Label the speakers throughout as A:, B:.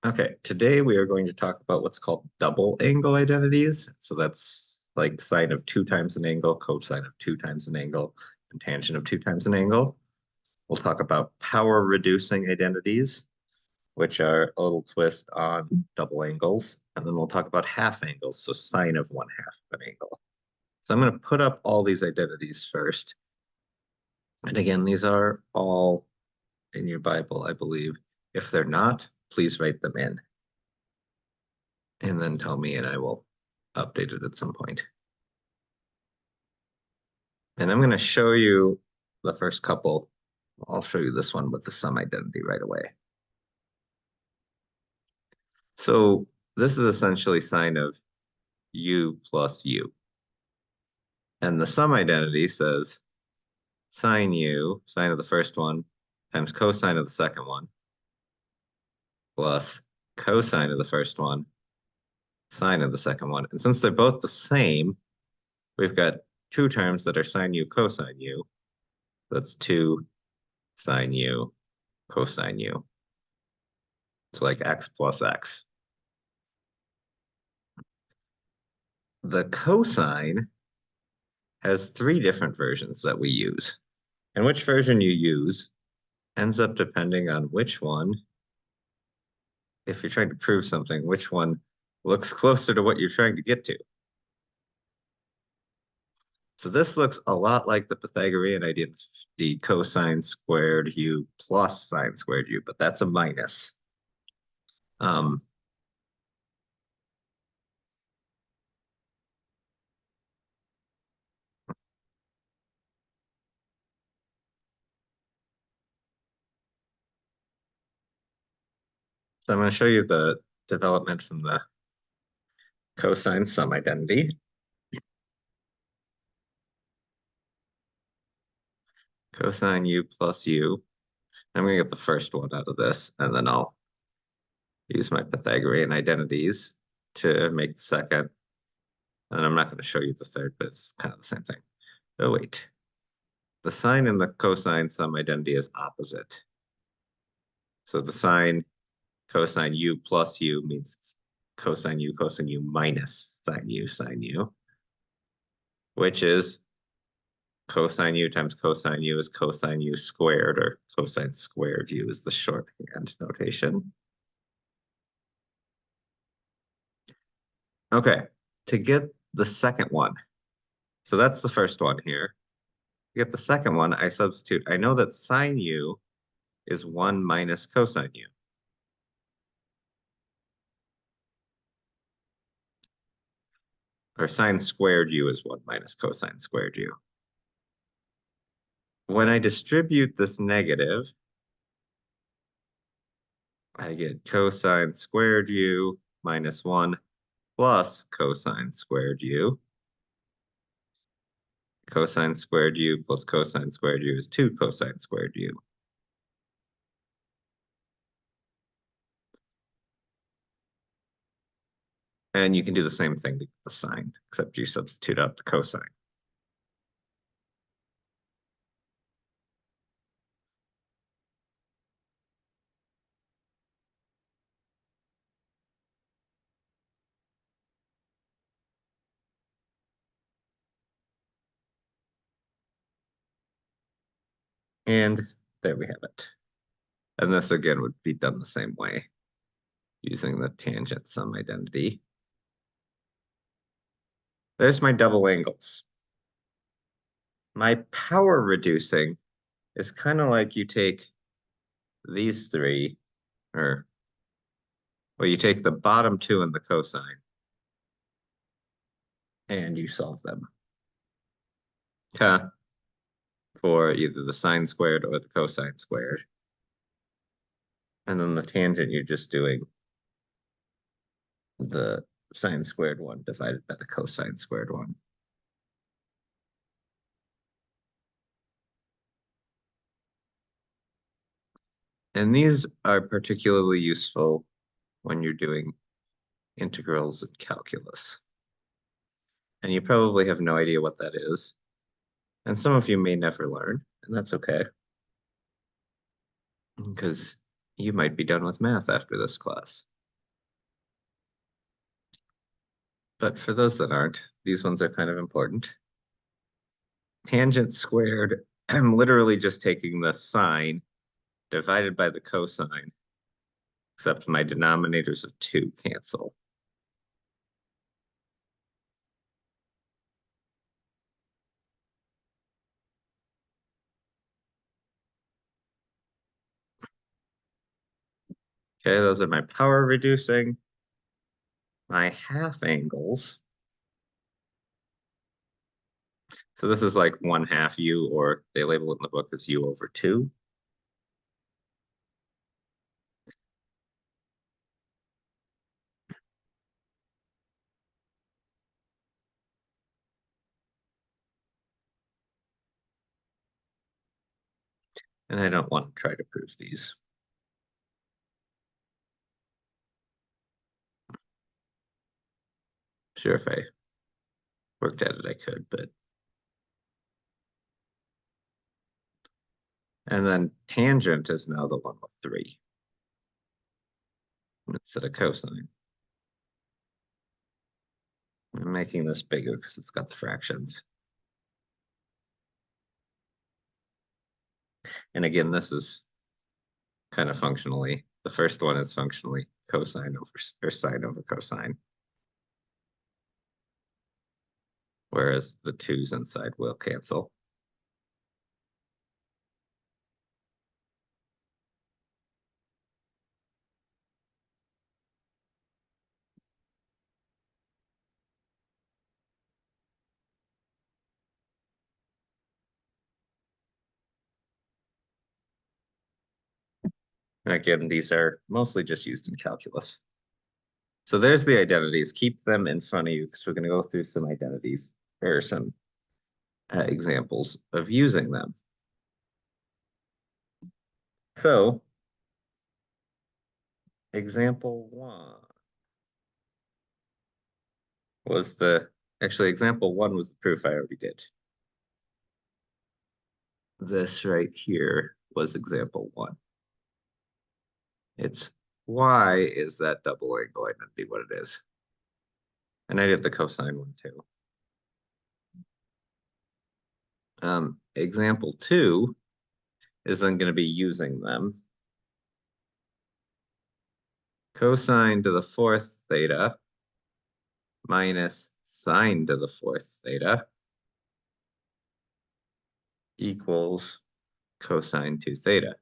A: Okay, today we are going to talk about what's called double angle identities. So that's like sine of 2 times an angle, cosine of 2 times an angle, and tangent of 2 times an angle. We'll talk about power reducing identities, which are a little twist on double angles. And then we'll talk about half angles, so sine of 1/2 of an angle. So I'm going to put up all these identities first. And again, these are all in your Bible, I believe. If they're not, please write them in and then tell me, and I will update it at some point. And I'm going to show you the first couple. I'll show you this one with the sum identity right away. So this is essentially sine of u plus u. And the sum identity says sine u, sine of the first one, times cosine of the second one, plus cosine of the first one, sine of the second one. And since they're both the same, we've got two terms that are sine u, cosine u. That's 2 sine u, cosine u. It's like x plus x. The cosine has 3 different versions that we use. And which version you use ends up depending on which one, if you're trying to prove something, which one looks closer to what you're trying to get to. So this looks a lot like the Pythagorean identity cosine squared u plus sine squared u, but that's a minus. Um, so I'm going to show you the development from the cosine sum identity. Cosine u plus u. I'm going to get the first one out of this, and then I'll use my Pythagorean identities to make the second. And I'm not going to show you the third, but it's kind of the same thing. Oh, wait. The sine and the cosine sum identity is opposite. So the sine cosine u plus u means it's cosine u minus sine u, which is cosine u times cosine u is cosine u squared, or cosine squared u is the shorthand notation. Okay, to get the second one, so that's the first one here. To get the second one, I substitute. I know that sine u is 1 minus cosine u. Or sine squared u is 1 minus cosine squared u. When I distribute this negative, I get cosine squared u minus 1 plus cosine squared u. Cosine squared u plus cosine squared u is 2 cosine squared u. And you can do the same thing to the sine, except you substitute out the cosine. And there we have it. And this again would be done the same way, using the tangent sum identity. There's my double angles. My power reducing is kind of like you take these three, or well, you take the bottom two in the cosine and you solve them. For either the sine squared or the cosine squared. And then the tangent, you're just doing the sine squared one divided by the cosine squared one. And these are particularly useful when you're doing integrals in calculus. And you probably have no idea what that is. And some of you may never learn, and that's okay. Because you might be done with math after this class. But for those that aren't, these ones are kind of important. Tangent squared, I'm literally just taking the sine divided by the cosine, except my denominators of 2 cancel. Okay, those are my power reducing. My half angles. So this is like 1/2 u, or they label it in the book as u/2. And I don't want to try to prove these. Sure, if I worked at it, I could, but. And then tangent is now the one with 3 instead of cosine. I'm making this bigger because it's got the fractions. And again, this is kind of functionally, the first one is functionally cosine over, or sine over cosine. Whereas the 2's inside will cancel. And again, these are mostly just used in calculus. So there's the identities. Keep them in front of you because we're going to go through some identities or some examples of using them. So, example 1 was example 1 was the proof I already did. This right here was example 1. It's why is that double angle identity what it is? And I did the cosine one too. Example 2 is I'm going to be using them. Cosine to the 4th theta minus sine to the 4th theta equals cosine 2 theta.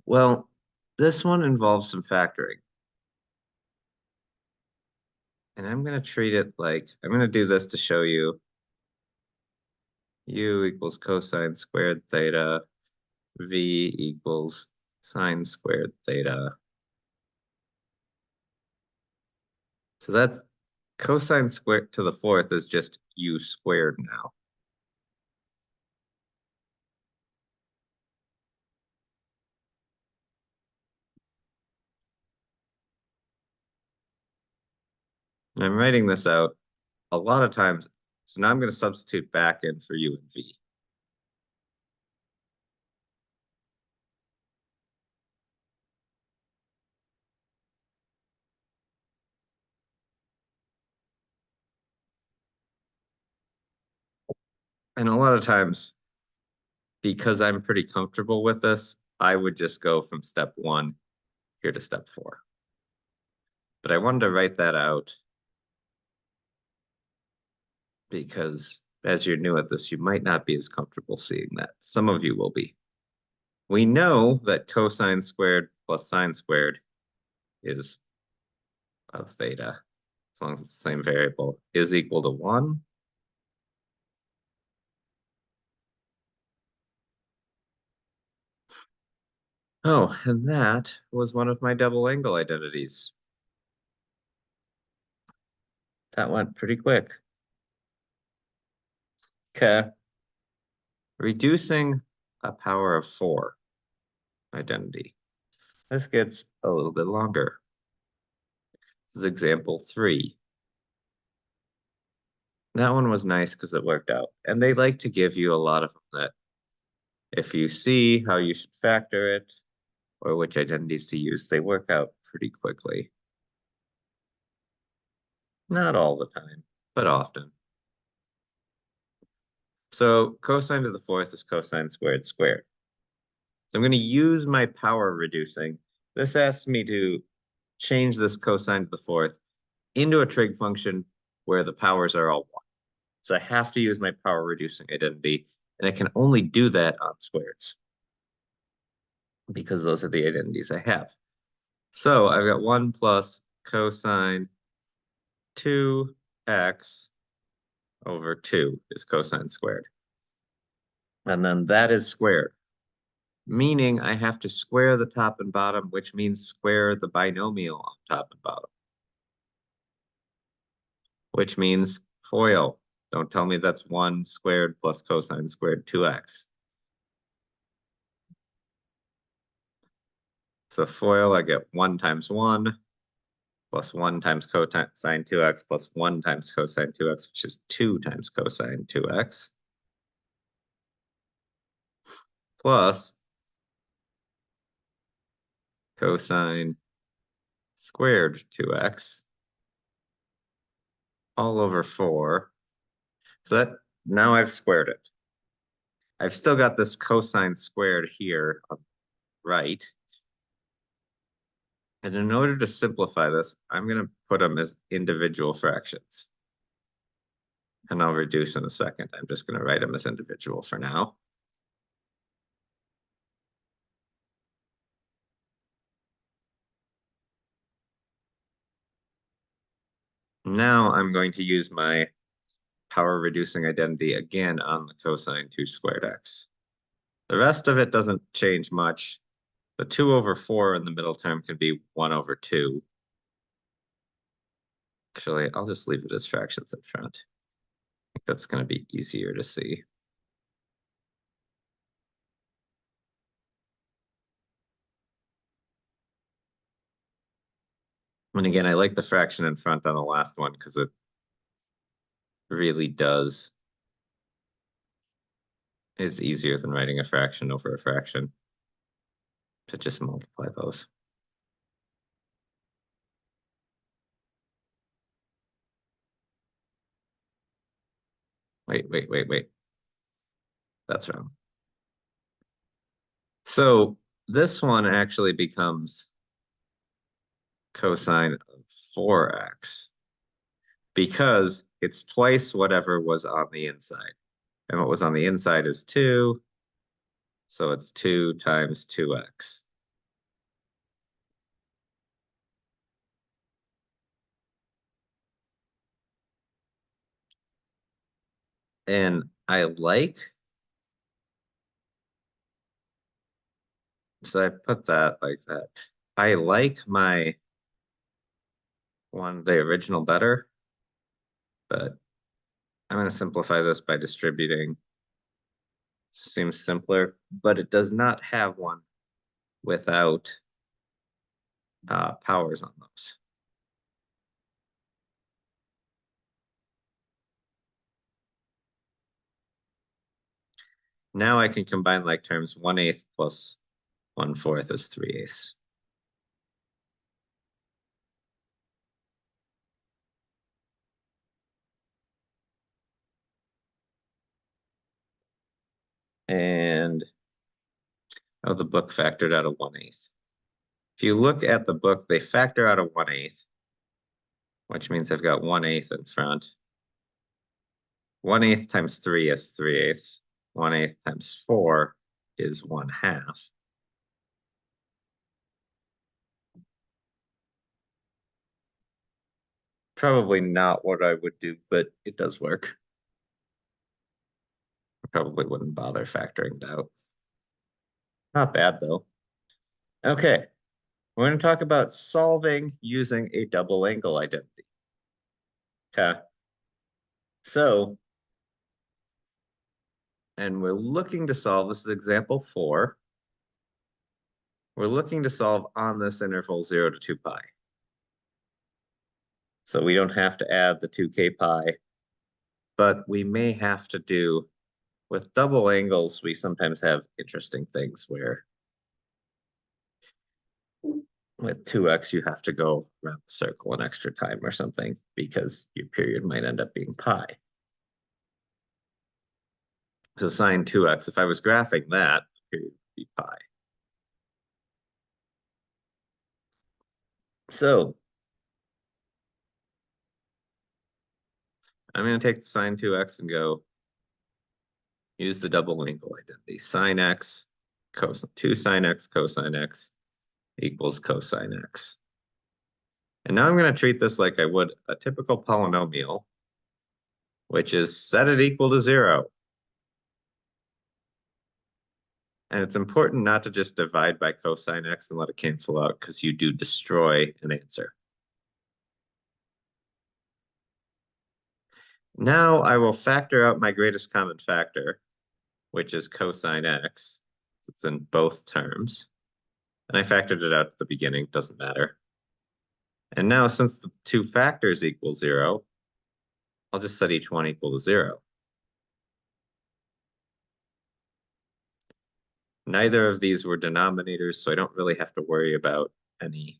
A: Well, this one involves some factoring. And I'm going to treat it like, I'm going to do this to show you u equals cosine squared theta, v equals sine squared theta. So that's cosine squared to the 4th is just u squared now. And I'm writing this out a lot of times. So now I'm going to substitute back in for u and v. And a lot of times, because I'm pretty comfortable with this, I would just go from step 1 here to step 4. But I wanted to write that out because as you're new at this, you might not be as comfortable seeing that. Some of you will be. We know that cosine squared plus sine squared is of theta, as long as it's the same variable, is equal to 1. Oh, and that was one of my double angle identities. That went pretty quick. Okay. Reducing a power of 4 identity. This gets a little bit longer. This is example 3. That one was nice because it worked out. And they like to give you a lot of them that if you see how you should factor it or which identities to use, they work out pretty quickly. Not all the time, but often. So cosine to the fourth is cosine squared squared. So I'm going to use my power reducing. This asks me to change this cosine to the fourth into a trig function where the powers are all one. So I have to use my power reducing identity, and I can only do that on squares because those are the identities I have. So I've got 1 plus cosine 2x over 2 is cosine squared. And then that is squared, meaning I have to square the top and bottom, which means square the binomial on top and bottom, which means FOIL. Don't tell me that's 1 squared plus cosine squared 2x. So FOIL, I get 1 times 1 plus 1 times cosine 2x plus 1 times cosine 2x, which is 2 times cosine 2x, plus cosine squared 2x all over 4. So that now I've squared it. I've still got this cosine squared here on the right. And in order to simplify this, I'm going to put them as individual fractions. And I'll reduce in a second. I'm just going to write them as individual for now. Now I'm going to use my power reducing identity again on the cosine 2 squared x. The rest of it doesn't change much. The 2 over 4 in the middle term can be 1 over 2. Actually, I'll just leave it as fractions up front. I think that's going to be easier to see. And again, I like the fraction in front on the last one because it really does. It's easier than writing a fraction over a fraction to just multiply those. Wait. That's wrong. So this one actually becomes cosine of 4x because it's twice whatever was on the inside. And what was on the inside is 2. So it's 2 times 2x. And I like, so I put that like that. I like my one, the original better, but I'm going to simplify this by distributing. Seems simpler, but it does not have one without powers on those. Now I can combine like terms 1/8 plus 1/4 is 3/8. And oh, the book factored out a 1/8. If you look at the book, they factor out a 1/8, which means I've got 1/8 in front. 1/8 times 3 is 3/8. 1/8 times 4 is 1/2. Probably not what I would do, but it does work. I probably wouldn't bother factoring it out. Not bad though. Okay, we're going to talk about solving using a double angle identity. Okay. So, and we're looking to solve, this is example 4. We're looking to solve on this interval 0 to 2 pi. So we don't have to add the 2k pi, but we may have to do, with double angles, we sometimes have interesting things where with 2x, you have to go around the circle an extra time or something because your period might end up being pi. So sine 2x, if I was graphing that, the period would be pi. So I'm going to take the sine 2x and go use the double angle identity. Sine x, 2 sine x cosine x equals cosine x. And now I'm going to treat this like I would a typical polynomial, which is set it equal to 0. And it's important not to just divide by cosine x and let it cancel out because you do destroy an answer. Now I will factor out my greatest common factor, which is cosine x. It's in both terms. And I factored it out at the beginning, doesn't matter. And now since the two factors equal 0, I'll just set each one equal to 0. Neither of these were denominators, so I don't really have to worry about any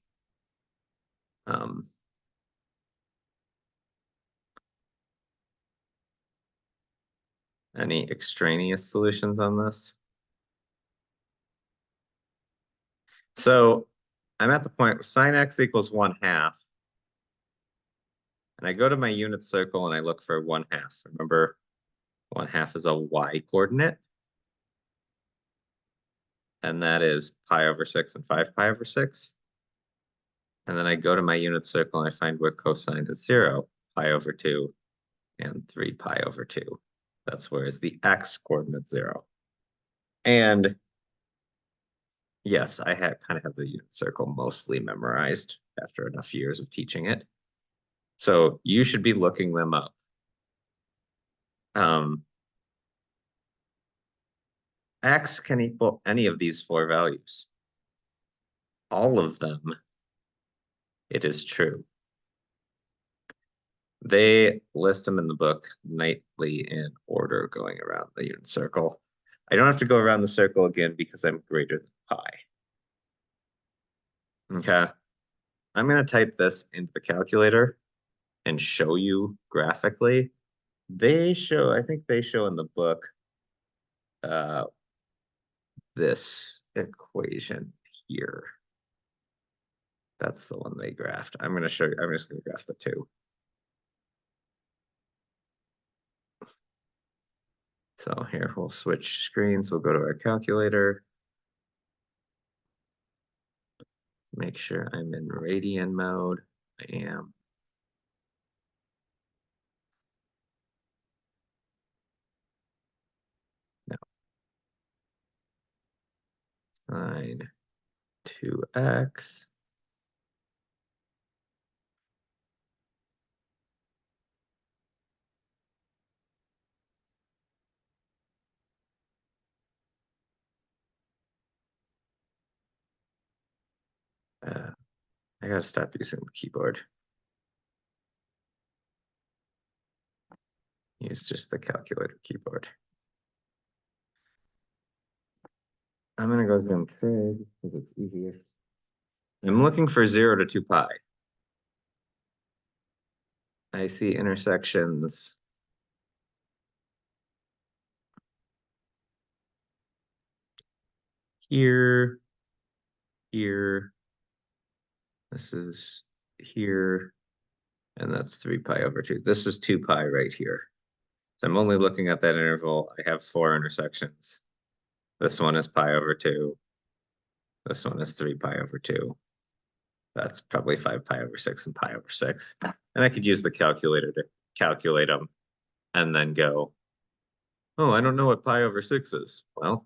A: extraneous solutions on this. So I'm at the point where sine x equals 1/2. And I go to my unit circle and I look for 1/2. Remember, 1/2 is a y coordinate. And that is pi over 6 and 5 pi over 6. And then I go to my unit circle and I find where cosine is 0, pi over 2 and 3 pi over 2. That's where is the x coordinate 0. And yes, I kind of have the unit circle mostly memorized after enough years of teaching it. So you should be looking them up. X can equal any of these 4 values. All of them, it is true. They list them in the book nightly in order going around the unit circle. I don't have to go around the circle again because I'm greater than pi. Okay. I'm going to type this into the calculator and show you graphically. I think they show in the book this equation here. That's the one they graphed. I'm going to show you, I'm just going to graph the two. So here we'll switch screens. We'll go to our calculator. Make sure I'm in radian mode. I am. No. Sine 2x. I gotta stop using the keyboard. Use just the calculator keyboard. I'm gonna go zoom trig because it's easiest. I'm looking for 0 to 2 pi. I see intersections here, here. This is here, and that's 3 pi over 2. This is 2 pi right here. So I'm only looking at that interval. I have 4 intersections. This one is pi over 2. This one is 3 pi over 2. That's probably 5 pi over 6 and pi over 6. And I could use the calculator to calculate them and then go, oh, I don't know what pi over 6 is. Well,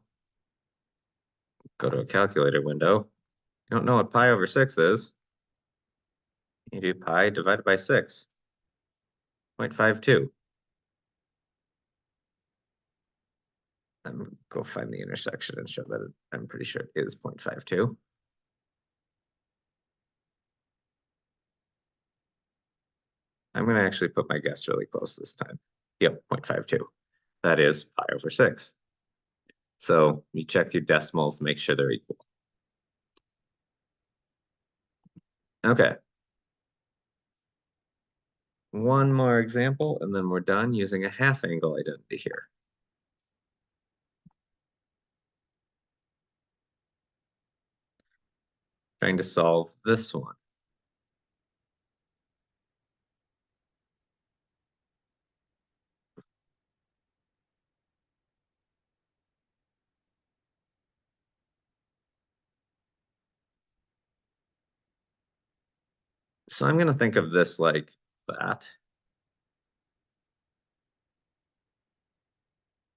A: go to a calculator window. You don't know what pi over 6 is. You do pi divided by 6, 0.52. I'm go find the intersection and show that I'm pretty sure it is 0.52. I'm going to actually put my guess really close this time. Yep, 0.52. That is pi over 6. So you check your decimals, make sure they're equal. Okay. One more example, and then we're done using a half angle identity here. Trying to solve this one. So I'm going to think of this like that,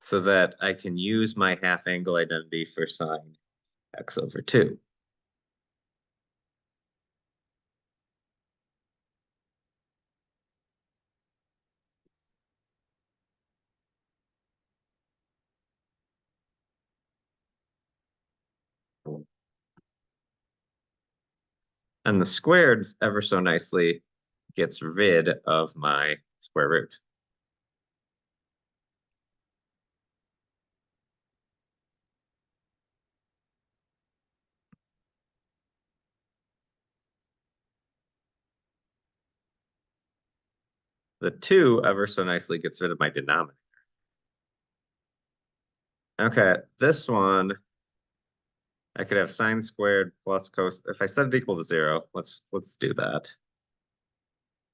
A: so that I can use my half angle identity for sine x over 2. And the squared ever so nicely gets rid of my square root. The 2 ever so nicely gets rid of my denominator. Okay, this one, I could have sine squared plus cos. If I set it equal to 0, let's do that.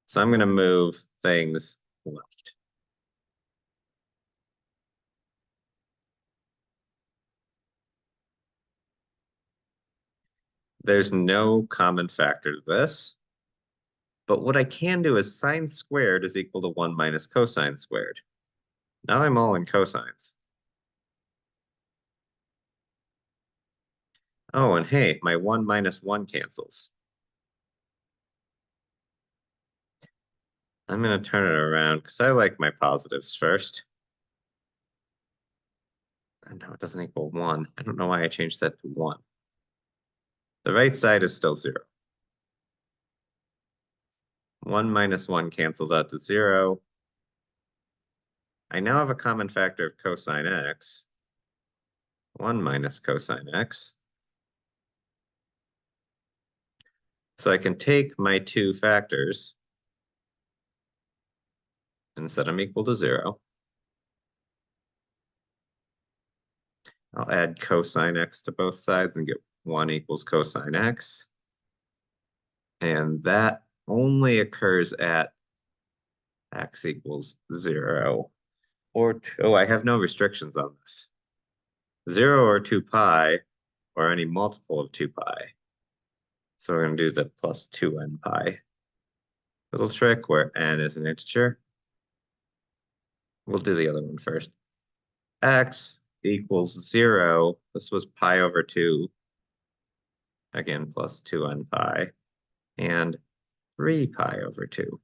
A: So I'm going to move things left. There's no common factor to this. But what I can do is sine squared is equal to 1 minus cosine squared. Now I'm all in cosines. Oh, and hey, my 1 minus 1 cancels. I'm going to turn it around because I like my positives first. And now it doesn't equal 1. I don't know why I changed that to 1. The right side is still 0. 1 minus 1 cancels out to 0. I now have a common factor of cosine x. 1 minus cosine x. So I can take my two factors and set them equal to 0. I'll add cosine x to both sides and get 1 equals cosine x. And that only occurs at x equals 0 or 2. Oh, I have no restrictions on this. 0 or 2 pi or any multiple of 2 pi. So we're going to do the plus 2n pi little trick where n is an integer. We'll do the other one first. X equals 0. This was pi over 2. Again, plus 2n pi. And 3 pi over 2.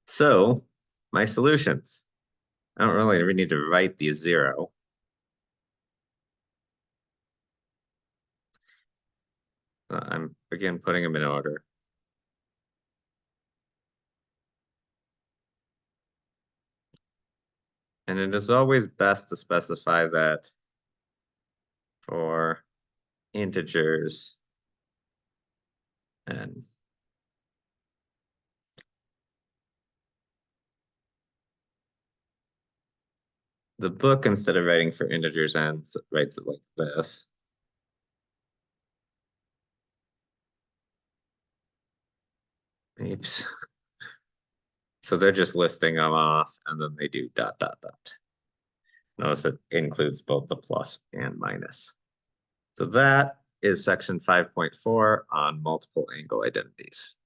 A: So my solutions. I don't really need to write the 0. I'm again putting them in order. And it is always best to specify that for integers and the book, instead of writing for integers n, writes it like this. Oops. So they're just listing them off, and then they do dot, dot, dot. Notice it includes both the plus and minus. So that is section 5.4 on multiple angle identities.